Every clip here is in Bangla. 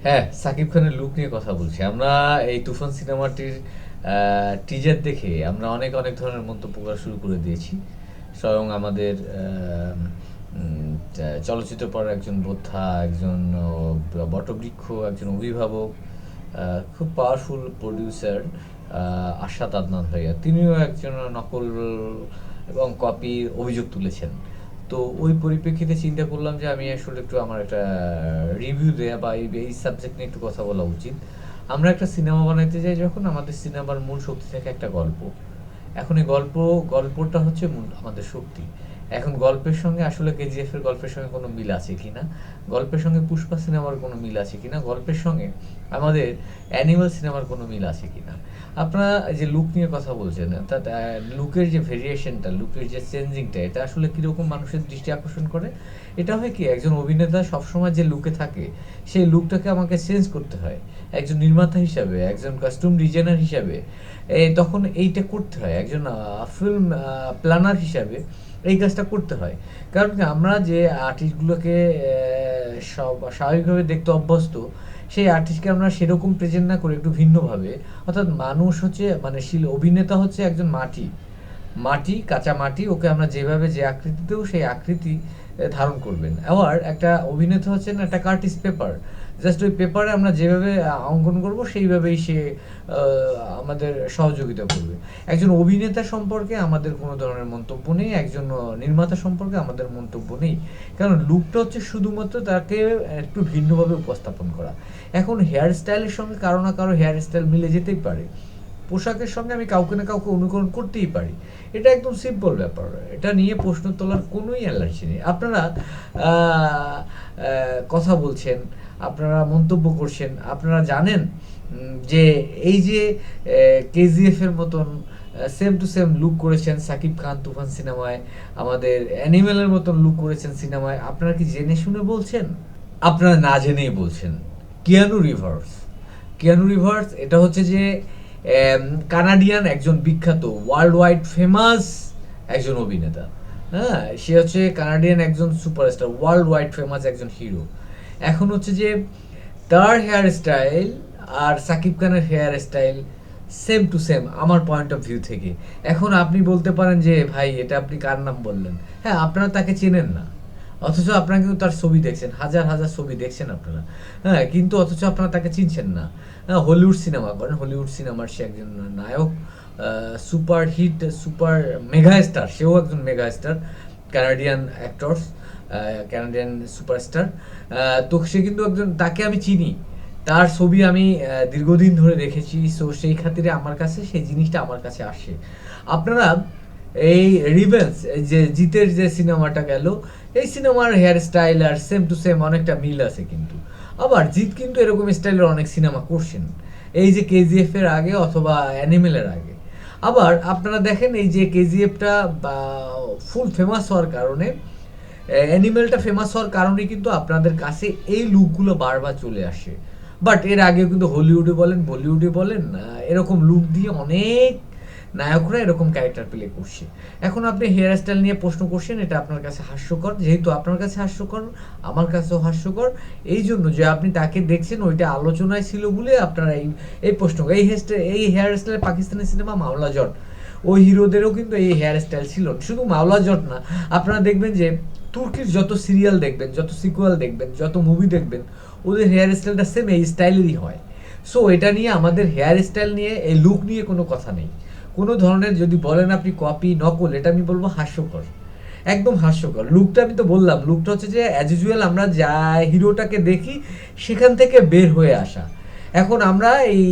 হ্যাঁ, সাকিব খানের লুক নিয়ে কথা বলছি। আমরা এই তুফান সিনেমাটির টিজার দেখে আমরা অনেক অনেক ধরনের মন্তব্য করা শুরু করে দিয়েছি। স্বয়ং আমাদের চলচ্চিত্র পড়ার একজন বোদ্ধা, একজন বটবৃক্ষ, একজন অভিভাবক, খুব পাওয়ারফুল প্রডিউসার আশাদ আদনান ভাইয়া, তিনিও একজন নকল এবং কপির অভিযোগ তুলেছেন। তো ওই পরিপ্রেক্ষিতে চিন্তা করলাম যে আমি আসলে একটু আমার একটা রিভিউ দেয়া বা এই সাবজেক্ট নিয়ে একটু কথা বলা উচিত। আমরা একটা সিনেমা বানাইতে যাই যখন, আমাদের সিনেমার মূল শক্তি থাকে একটা গল্প। এখন এই গল্পটা হচ্ছে মূল আমাদের শক্তি। এখন গল্পের সঙ্গে আসলে কেজিএফ এর গল্পের সঙ্গে কোনো মিল আছে কিনা, গল্পের সঙ্গে পুষ্পা সিনেমার কোনো মিল আছে কিনা, গল্পের সঙ্গে আমাদের অ্যানিমাল সিনেমার কোনো মিল আছে কিনা। আপনারা যে লুক নিয়ে কথা বলছেন, অর্থাৎ লুকের যে ভেরিয়েশনটা, লুকের যে চেঞ্জিংটা, এটা আসলে কীরকম মানুষের দৃষ্টি আকর্ষণ করে। এটা হয় কি, একজন অভিনেতা সবসময় যে লুকে থাকে সেই লুকটাকে আমাকে চেঞ্জ করতে হয়। একজন নির্মাতা হিসাবে, একজন কাস্টিউম ডিজাইনার হিসাবে তখন এইটা করতে হয়। একজন ফিল্ম প্ল্যানার হিসাবে এই কাজটা করতে হয়। কারণ কি, আমরা যে আর্টিস্টগুলোকে সব স্বাভাবিকভাবে দেখতে অভ্যস্ত, সেই আর্টিস্টকে আমরা সেরকম প্রেজেন্ট না করে একটু ভিন্নভাবে, অর্থাৎ মানুষ হচ্ছে মানে অভিনেতা হচ্ছে একজন মাটি, কাঁচা মাটি, ওকে আমরা যেভাবে যে আকৃতিতেও সেই আকৃতি ধারণ করবেন। আবার একটা অভিনেতা হচ্ছেন একটা কার্টিস পেপার, জাস্ট ওই পেপারে আমরা যেভাবে অঙ্কন করব সেইভাবেই সে আমাদের সহযোগিতা করবে। একজন অভিনেতা সম্পর্কে আমাদের কোনো ধরনের মন্তব্য নেই, একজন নির্মাতা সম্পর্কে আমাদের মন্তব্য নেই। কারণ লুকটা হচ্ছে শুধুমাত্র তাকে একটু ভিন্নভাবে উপস্থাপন করা। এখন হেয়ার স্টাইলের সঙ্গে কারো না কারো হেয়ার স্টাইল মিলে যেতেই পারে, পোশাকের সঙ্গে আমি কাউকে না কাউকে অনুকরণ করতেই পারি। এটা একদম সিম্পল ব্যাপার, এটা নিয়ে প্রশ্ন তোলার কোনোই অ্যালার্জি নেই। আপনারা কথা বলছেন, আপনারা মন্তব্য করছেন, আপনারা জানেন যে এই যে কেজিএফ এর মতন সেম টু সেম লুক করেছেন সাকিব খান তুফান সিনেমায়, আমাদের অ্যানিমেলের মতন লুক করেছেন সিনেমায়, আপনারা কি জেনে শুনে বলছেন? আপনারা না জেনেই বলছেন। কিয়ানু রিভার্স এটা হচ্ছে যে কানাডিয়ান একজন বিখ্যাত ওয়ার্ল্ড ওয়াইড ফেমাস একজন অভিনেতা। হ্যাঁ, সে হচ্ছে কানাডিয়ান একজন সুপারস্টার, ওয়ার্ল্ড ওয়াইড ফেমাস একজন হিরো। এখন হচ্ছে যে তার হেয়ার স্টাইল আর সাকিব খানের hair style same to same আমার পয়েন্ট অফ ভিউ থেকে। এখন আপনি বলতে পারেন যে ভাই এটা আপনি কার নাম বললেন। হ্যাঁ, আপনারা তাকে চেনেন না, অথচ আপনারা কিন্তু তার ছবি দেখছেন, হাজার হাজার ছবি দেখছেন আপনারা। হ্যাঁ, কিন্তু অথচ আপনারা তাকে চিনছেন না। হ্যাঁ, হলিউড সিনেমা করেন, হলিউড সিনেমার সে একজন নায়ক, super hit, super mega star, সেও একজন mega star, Canadian actors, Canadian superstar. তো সে কিন্তু একজন, তাকে আমি চিনি, তার ছবি আমি দীর্ঘদিন ধরে দেখেছি। সো সেই খাতিরে আমার কাছে সেই জিনিসটা আমার কাছে আসে। আপনারা এই রিভেন্স, যে জিতের যে সিনেমাটা গেল, এই সিনেমার হেয়ার স্টাইল আর সেম টু সেম অনেকটা মিল আছে, কিন্তু আবার জিৎ কিন্তু এরকম স্টাইলের অনেক সিনেমা করছেন, এই যে কেজিএফ এর আগে অথবা অ্যানিমেলের আগে। আবার আপনারা দেখেন এই যে কেজিএফটা ফুল ফেমাস হওয়ার কারণে, অ্যানিমেলটা ফেমাস হওয়ার কারণে কিন্তু আপনাদের কাছে এই লুকগুলো বারবার চলে আসে। বাট এর আগেও কিন্তু হলিউডে বলেন বলিউডে বলেন এরকম লুক দিয়ে অনেক নায়করা এরকম ক্যারেক্টার প্লে করছে। এখন আপনি হেয়ার স্টাইল নিয়ে প্রশ্ন করছেন, এটা আপনার কাছে হাস্যকর। যেহেতু আপনার কাছে হাস্যকর, আমার কাছেও হাস্যকর। এই জন্য যে আপনি তাকে দেখছেন ওইটা আলোচনায় ছিল বলে আপনারা এই এই প্রশ্ন, এই হেয়ার স্টাইল পাকিস্তানি সিনেমা মাওলা জট, ওই হিরোদেরও কিন্তু এই হেয়ার স্টাইল ছিল। শুধু মাওলা জট না, আপনারা দেখবেন যে তুর্কির যত সিরিয়াল দেখবেন, যত সিকুয়াল দেখবেন, যত মুভি দেখবেন, ওদের হেয়ার স্টাইলটা সেম এই স্টাইলেরই হয়। সো এটা নিয়ে আমাদের হেয়ার স্টাইল নিয়ে, এই লুক নিয়ে কোনো কথা নেই। কোনো ধরনের যদি বলেন আপনি কপি নকল, এটা আমি বলবো হাস্যকর, একদম হাস্যকর। লুকটা আমি তো বললাম, লুকটা হচ্ছে যে অ্যাজ ইউজুয়াল আমরা যা হিরোটাকে দেখি সেখান থেকে বের হয়ে আসা। এখন আমরা এই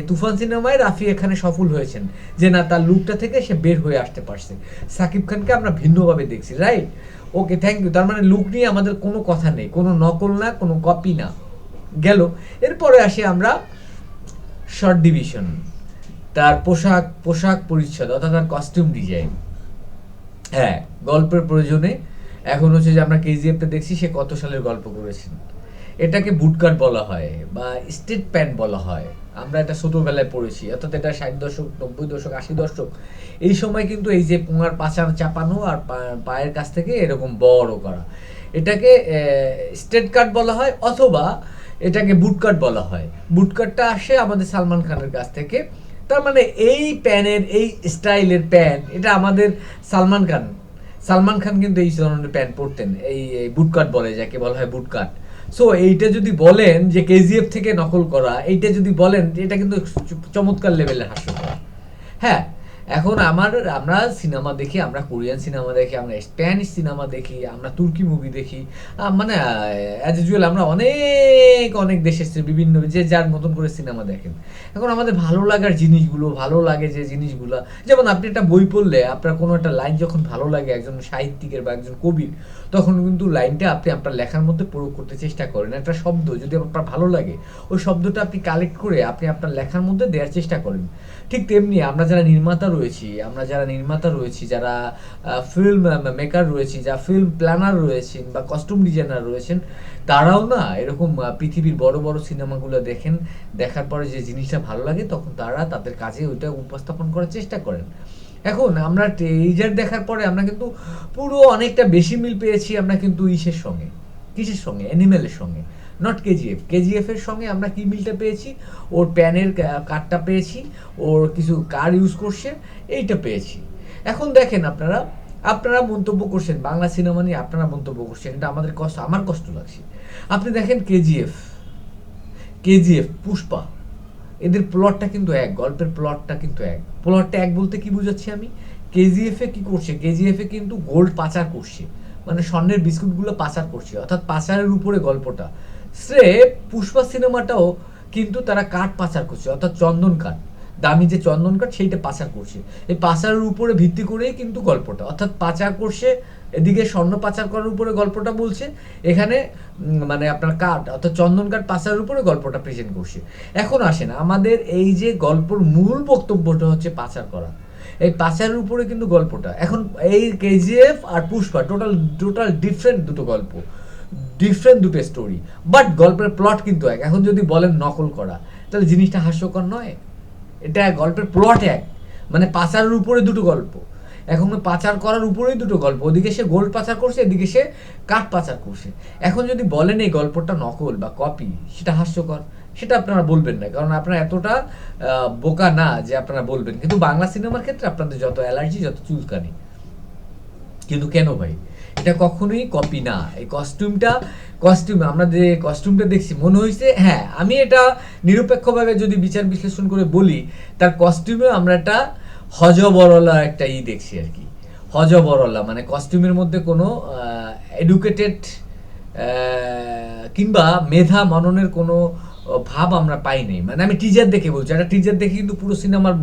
তুফান সিনেমায় রাফি এখানে সফল হয়েছেন যে না, তার লুকটা থেকে সে বের হয়ে আসতে পারছে। সাকিব খানকে আমরা ভিন্নভাবে দেখছি, রাইট? Okay, thank you. তার মানে লুক নিয়ে আমাদের কোনো কথা নেই, কোনো নকল না, কোনো কপি না। গেল, এরপরে আসি আমরা শর্ট ডিভিশন, তার পোশাক পরিচ্ছদ, অর্থাৎ তার কস্টিউম ডিজাইন। হ্যাঁ, গল্পের প্রয়োজনে এখন হচ্ছে যে আমরা কেজিএফটা দেখছি, সে কত সালের গল্প করেছেন। এটাকে বুটকাট বলা হয় বা স্টেট প্যান্ট বলা হয়। আমরা এটা ছোটোবেলায় পড়েছি, অর্থাৎ এটা 60 দশক, 90 দশক, 80 দশক, এই সময় কিন্তু এই যে পুঙার পাচার চাপানো আর পায়ের কাছ থেকে এরকম বড় করা, এটাকে স্টেট কাট বলা হয়। অথবা এটাকে বুটকাট বলা হয়। বুটকাটটা আসে আমাদের সালমান খানের কাছ থেকে। তার মানে এই প্যানের, এই স্টাইলের প্যান্ট, এটা আমাদের সালমান খান কিন্তু এই ধরনের প্যান্ট পরতেন, এই বুটকাট বলে, যাকে বলা হয় বুটকাট। সো এইটা যদি বলেন যে কেজিএফ থেকে নকল করা, এইটা যদি বলেন, এটা কিন্তু চমৎকার লেভেলের হাস্যকর। হ্যাঁ, এখন আমরা সিনেমা দেখি, আমরা কোরিয়ান সিনেমা দেখি, আমরা স্প্যানিশ সিনেমা দেখি, আমরা তুর্কি মুভি দেখি, মানে অ্যাজ ইউজুয়াল আমরা অনেক অনেক দেশের বিভিন্ন যে যার মতন করে সিনেমা দেখেন। এখন আমাদের ভালো লাগার জিনিসগুলো, ভালো লাগে যে জিনিসগুলো, যেমন আপনি একটা বই পড়লে আপনার কোনো একটা লাইন যখন ভালো লাগে একজন সাহিত্যিকের বা একজন কবির, তখন কিন্তু লাইনটা আপনি আপনার লেখার মধ্যে প্রয়োগ করতে চেষ্টা করেন। একটা শব্দ যদি আপনার ভালো লাগে, ওই শব্দটা আপনি কালেক্ট করে আপনি আপনার লেখার মধ্যে দেওয়ার চেষ্টা করেন। ঠিক তেমনি আমরা যারা নির্মাতা রয়েছি, যারা ফিল্ম মেকার রয়েছি, যারা ফিল্ম প্ল্যানার রয়েছেন বা কস্টিউম ডিজাইনার রয়েছেন, তারাও না এরকম পৃথিবীর বড় বড় সিনেমাগুলো দেখেন, দেখার পরে যে জিনিসটা ভালো লাগে তখন তারা তাদের কাজে ওইটা উপস্থাপন করার চেষ্টা করেন। এখন আমরা ট্রেজার দেখার পরে আমরা কিন্তু পুরো অনেকটা বেশি মিল পেয়েছি আমরা কিন্তু কিসের সঙ্গে, অ্যানিমেলের সঙ্গে, নট কেজিএফ এর সঙ্গে আমরা কি মিলটা পেয়েছি, ওর প্যানের কার্ডটা পেয়েছি, ওর কিছু কার ইউজ করছে, এইটা পেয়েছি। এখন দেখেন আপনারা মন্তব্য করছেন বাংলা সিনেমা নিয়ে, আপনারা মন্তব্য করছেন, এটা আমার কষ্ট লাগছে। আপনি দেখেন কেজিএফ, পুষ্পা, এদের প্লটটা কিন্তু এক, গল্পের প্লটটা কিন্তু এক। প্লটটা এক বলতে কি বুঝাচ্ছি আমি? কেজিএফে কি করছে, কেজিএফে কিন্তু গোল্ড পাচার করছে, মানে স্বর্ণের বিস্কুটগুলো পাচার করছে, অর্থাৎ পাচারের উপরে গল্পটা। সে পুষ্পা সিনেমাটাও কিন্তু তারা কাঠ পাচার করছে, অর্থাৎ চন্দন কাঠ, দামি যে চন্দন কাঠ সেইটা পাচার করছে। এই পাচারের উপরে ভিত্তি করেই কিন্তু গল্পটা, অর্থাৎ পাচার করছে, এদিকে স্বর্ণ পাচার করার উপরে গল্পটা বলছে, এখানে মানে আপনার কাঠ অর্থাৎ চন্দন কাঠ পাচারের উপরে গল্পটা প্রেজেন্ট করছে। এখন আসেন, আমাদের এই যে গল্পর মূল বক্তব্যটা হচ্ছে পাচার করা, এই পাচারের উপরে কিন্তু গল্পটা। এখন এই কেজিএফ আর পুষ্পা টোটাল ডিফারেন্ট দুটো গল্প, ডিফারেন্ট দুটো স্টোরি, বাট গল্পের প্লট কিন্তু এক। এখন যদি বলেন নকল করা, তাহলে জিনিসটা হাস্যকর নয়? এটা গল্পের প্লট এক, মানে পাচারের উপরে দুটো গল্প, এখন পাচার করার উপরেই দুটো গল্প, ওদিকে সে গোল্ড পাচার করছে, এদিকে সে কাঠ পাচার করছে। এখন যদি বলেন এই গল্পটা নকল বা কপি, সেটা হাস্যকর, সেটা আপনারা বলবেন না, কারণ আপনারা এতটা বোকা না যে আপনারা বলবেন। কিন্তু বাংলা সিনেমার ক্ষেত্রে আপনাদের যত অ্যালার্জি, যত চুলকানি। কিন্তু কেন ভাই, এটা কখনোই কপি না। এই কস্টিউম আমরা যে কস্টিউমটা দেখছি, মনে হয়েছে, হ্যাঁ আমি এটা নিরপেক্ষভাবে যদি বিচার বিশ্লেষণ করে বলি, তার কস্টিউমে আমরা একটা হজবরলা একটা দেখছি আর কি। হজবরলা মানে কস্টিউমের মধ্যে কোনো এডুকেটেড কিংবা মেধা মননের কোনো ভাব আমরা পাইনি। মানে আমি টিজার দেখে বলছি, একটা টিজার দেখে কিন্তু পুরো সিনেমার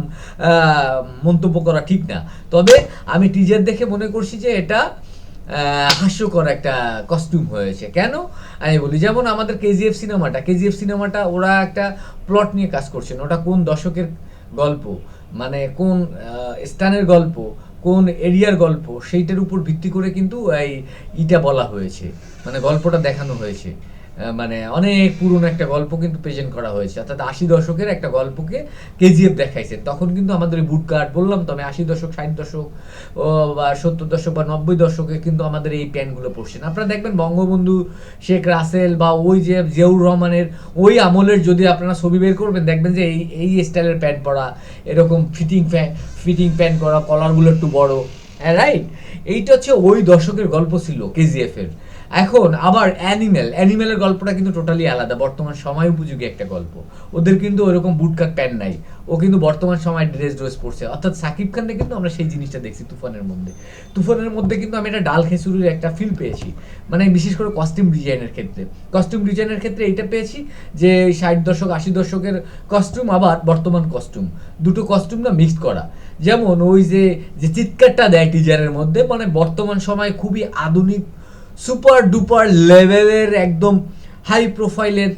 মন্তব্য করা ঠিক না, তবে আমি টিজার দেখে মনে করছি যে এটা হাস্যকর একটা কস্টিউম হয়েছে। কেন আমি বলি, যেমন আমাদের কেজিএফ সিনেমাটা ওরা একটা প্লট নিয়ে কাজ করছেন, ওটা কোন দশকের গল্প, মানে কোন স্থানের গল্প, কোন এরিয়ার গল্প, সেইটার উপর ভিত্তি করে কিন্তু এইটা বলা হয়েছে, মানে গল্পটা দেখানো হয়েছে। মানে অনেক পুরনো একটা গল্প কিন্তু প্রেজেন্ট করা হয়েছে, অর্থাৎ 80 দশকের একটা গল্পকে কেজিএফ দেখাইছে। তখন কিন্তু আমাদের বুটকাট বললাম তো আমি, 80 দশক, 60 দশক বা 70 দশক বা 90 দশকে কিন্তু আমাদের এই প্যান্টগুলো পরছেন। আপনারা দেখবেন বঙ্গবন্ধু শেখ রাসেল বা ওই যে জিয়াউর রহমানের ওই আমলের যদি আপনারা ছবি বের করবেন, দেখবেন যে এই স্টাইলের প্যান্ট পরা, এরকম ফিটিং প্যান্ট করা, কলারগুলো একটু বড়, রাইট? এইটা হচ্ছে ওই দশকের গল্প ছিল কেজিএফ এর। এখন আবার অ্যানিমেলের গল্পটা কিন্তু টোটালি আলাদা, বর্তমান সময় উপযোগী একটা গল্প। ওদের কিন্তু ওরকম বুটকাট প্যান্ট নাই, ও কিন্তু বর্তমান সময় ড্রেস পরছে। অর্থাৎ সাকিব খানকে কিন্তু আমরা সেই জিনিসটা দেখছি তুফানের মধ্যে কিন্তু আমি একটা ডাল খেসুরির একটা ফিল পেয়েছি, মানে বিশেষ করে কস্টিউম ডিজাইনের ক্ষেত্রে এইটা পেয়েছি যে 60 দশক 80 দশকের কস্টিউম আবার বর্তমান কস্টিউম, দুটো কস্টিউম না মিক্সড করা। যেমন ওই যে চিৎকারটা দেয় টিজারের মধ্যে, মানে বর্তমান সময় খুবই আধুনিক সুপার ডুপার লেভেলের একদম হাই প্রোফাইলের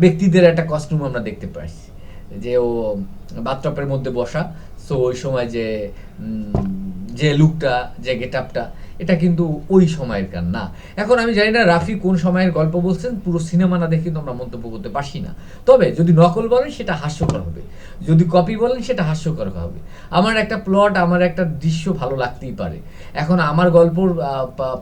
ব্যক্তিদের একটা কস্টিউম আমরা দেখতে পাচ্ছি, যে ও বাথটপের মধ্যে বসা। সো ওই সময় যে লুকটা, যে গেট আপটা, এটা কিন্তু ওই সময়ের গান না। এখন আমি জানি না রাফি কোন সময়ের গল্প বলছেন, পুরো সিনেমা না দেখে কিন্তু আমরা মন্তব্য করতে পারছি না। তবে যদি নকল বলেন সেটা হাস্যকর হবে, যদি কপি বলেন সেটা হাস্যকর হবে। আমার একটা প্লট, আমার একটা দৃশ্য ভালো লাগতেই পারে। এখন আমার গল্পর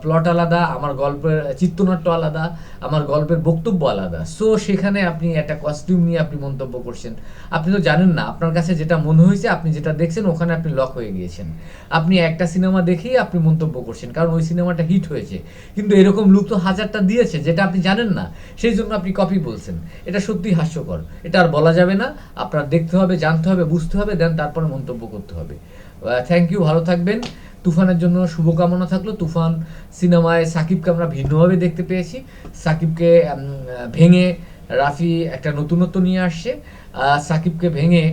প্লট আলাদা, আমার গল্পের চিত্রনাট্য আলাদা, আমার গল্পের বক্তব্য আলাদা। সো সেখানে আপনি একটা কস্টিউম নিয়ে আপনি মন্তব্য করছেন, আপনি তো জানেন না, আপনার কাছে যেটা মনে হয়েছে, আপনি যেটা দেখছেন ওখানে আপনি লক হয়ে গিয়েছেন। আপনি একটা সিনেমা দেখেই আপনি মন্তব্য করছেন, কারণ ওই সিনেমাটা হিট হয়েছে, কিন্তু এরকম লুক তো হাজারটা দিয়েছে যেটা আপনি জানেন না, সেই জন্য আপনি কপি বলছেন। এটা সত্যিই হাস্যকর, এটা আর বলা যাবে না। আপনার দেখতে হবে, জানতে হবে, বুঝতে হবে, দেন তারপরে মন্তব্য করতে হবে। থ্যাংক ইউ, ভালো থাকবেন। তুফানের জন্য শুভকামনা থাকলো। তুফান সিনেমায় সাকিবকে আমরা ভিন্নভাবে দেখতে পেয়েছি। সাকিবকে ভেঙে রাফি একটা নতুনত্ব নিয়ে আসছে। সাকিবকে ভেঙে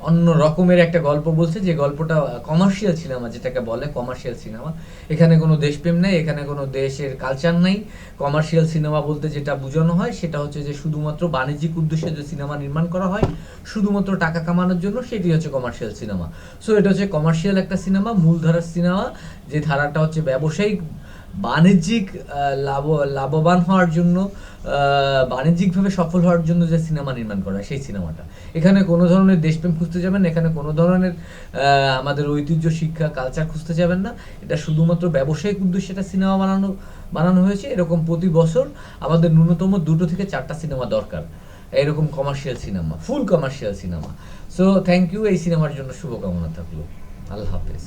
অন্য রকমের একটা গল্প বলছে, যে গল্পটা কমার্শিয়াল সিনেমা, যেটাকে বলে কমার্শিয়াল সিনেমা। এখানে কোনো দেশপ্রেম নেই, এখানে কোনো দেশের কালচার নেই। কমার্শিয়াল সিনেমা বলতে যেটা বোঝানো হয় সেটা হচ্ছে যে শুধুমাত্র বাণিজ্যিক উদ্দেশ্যে যে সিনেমা নির্মাণ করা হয়, শুধুমাত্র টাকা কামানোর জন্য, সেটি হচ্ছে কমার্শিয়াল সিনেমা। সো এটা হচ্ছে কমার্শিয়াল একটা সিনেমা, মূলধারার সিনেমা, যে ধারাটা হচ্ছে ব্যবসায়িক বাণিজ্যিক লাভবান হওয়ার জন্য, বাণিজ্যিকভাবে সফল হওয়ার জন্য যে সিনেমা নির্মাণ করা, সেই সিনেমাটা। এখানে কোনো ধরনের দেশপ্রেম খুঁজতে যাবেন না, এখানে কোনো ধরনের আমাদের ঐতিহ্য, শিক্ষা, কালচার খুঁজতে যাবেন না। এটা শুধুমাত্র ব্যবসায়িক উদ্দেশ্যে একটা সিনেমা বানানো হয়েছে। এরকম প্রতি বছর আমাদের ন্যূনতম 2 থেকে 4টা সিনেমা দরকার, এরকম commercial cinema, full commercial cinema. So thank you, এই সিনেমার জন্য শুভকামনা থাকলো। আল্লাহ হাফেজ।